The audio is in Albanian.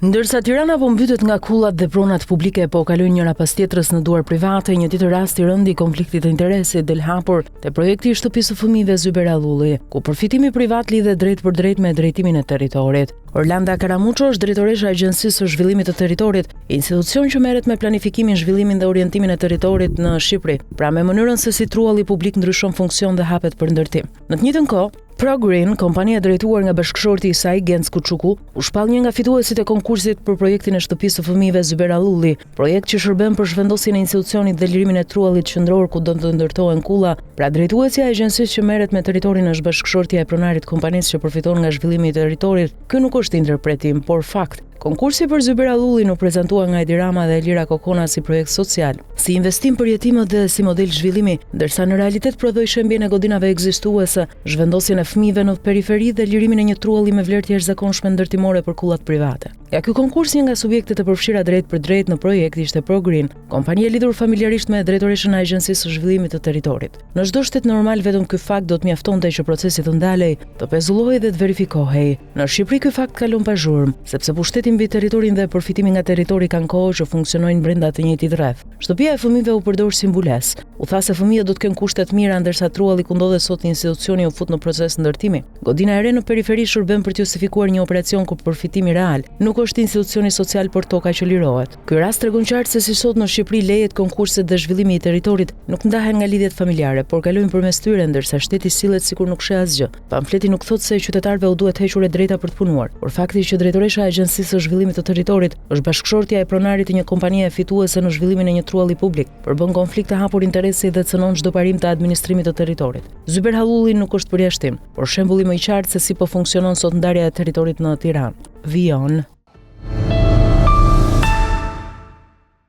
Ndërsa Tirana po mbytet nga kullat dhe pronat publike po kalojnë njëra pas tjetrës në duar private, një tjetër rast i rënd i konfliktit të interesit del hapur te projekti i shtëpisë së fëmijëve Zyber Allulli, ku përfitimi privat lidhet drejt për drejt me drejtimin e territorit. Orlanda Karamuço është drejtoresha e Agjencisë së Zhvillimit të Territorit, institucion që merret me planifikimin, zhvillimin dhe orientimin e territorit në Shqipëri, pra me mënyrën se si trulli publik ndryshon funksion dhe hapet për ndërtim. Në të njëjtën kohë, ProGreen, kompania drejtuar nga bashkëshorti i saj Genc Kuçuku, u shpall një nga fituesit e konkursit për projektin e shtëpisë së fëmijëve Zyber Allulli, projekt që shërben për zhvendosjen e institucionit dhe lirimin e trullit qendror ku do të ndërtohen kulla. Pra drejtuesja e agjencisë që merret me territorin është bashkëshortja e pronarit kompanisë që përfiton nga zhvillimi i territorit. Ky nuk është interpretim, por fakt. Konkursi për Zyber Allulli u prezantua nga Edi Rama dhe Elira Kokona si projekt social, si investim për jetimet dhe si model zhvillimi, ndërsa në realitet prodhoi shembjen e godinave ekzistuese, zhvendosjen e fëmijëve në periferi dhe lirimin e një trulli me vlerë të jashtëzakonshme ndërtimore për kullat private. Ja ky konkurs një nga subjektet e përfshira drejt për drejt në projekt ishte ProGreen, kompania lidhur familjarisht me drejtoreshën e Agjencisë së Zhvillimit të Territorit. Në çdo shtet normal vetëm ky fakt do të mjaftonte që procesi të ndalej, të pezullohej dhe të verifikohej. Në Shqipëri ky fakt kalon pa zhurmë, sepse pushteti mbi territorin dhe përfitimi nga territori kanë kohë që funksionojnë brenda të njëjtit rreth. Shtëpia e fëmijëve u përdor si mbulesë. U tha se fëmijët do të kenë kushte të mira ndërsa trulli ku ndodhet sot institucioni u fut në proces ndërtimi. Godina e re në periferi shërben për të justifikuar një operacion ku përfitimi real nuk është institucioni social por toka që lirohet. Ky rast tregon qartë se si sot në Shqipëri lejet, konkurset dhe zhvillimi i territorit nuk ndahen nga lidhjet familjare, por kalojnë përmes tyre ndërsa shteti sillet sikur nuk sheh asgjë. Pamfleti nuk thotë se qytetarëve u duhet hequr e drejta për të punuar, por fakti që drejtoresha e Agjencisë së Zhvillimit të Territorit është bashkëshortja e pronarit të një kompanie fituese në zhvillimin e një trulli publik, përbën konflikt të hapur interesi dhe cënon çdo parim të administrimit të territorit. Zyber Allulli nuk është përjashtim, por shembulli më i qartë se si po funksionon sot ndarja e territorit në Tiranë. Vion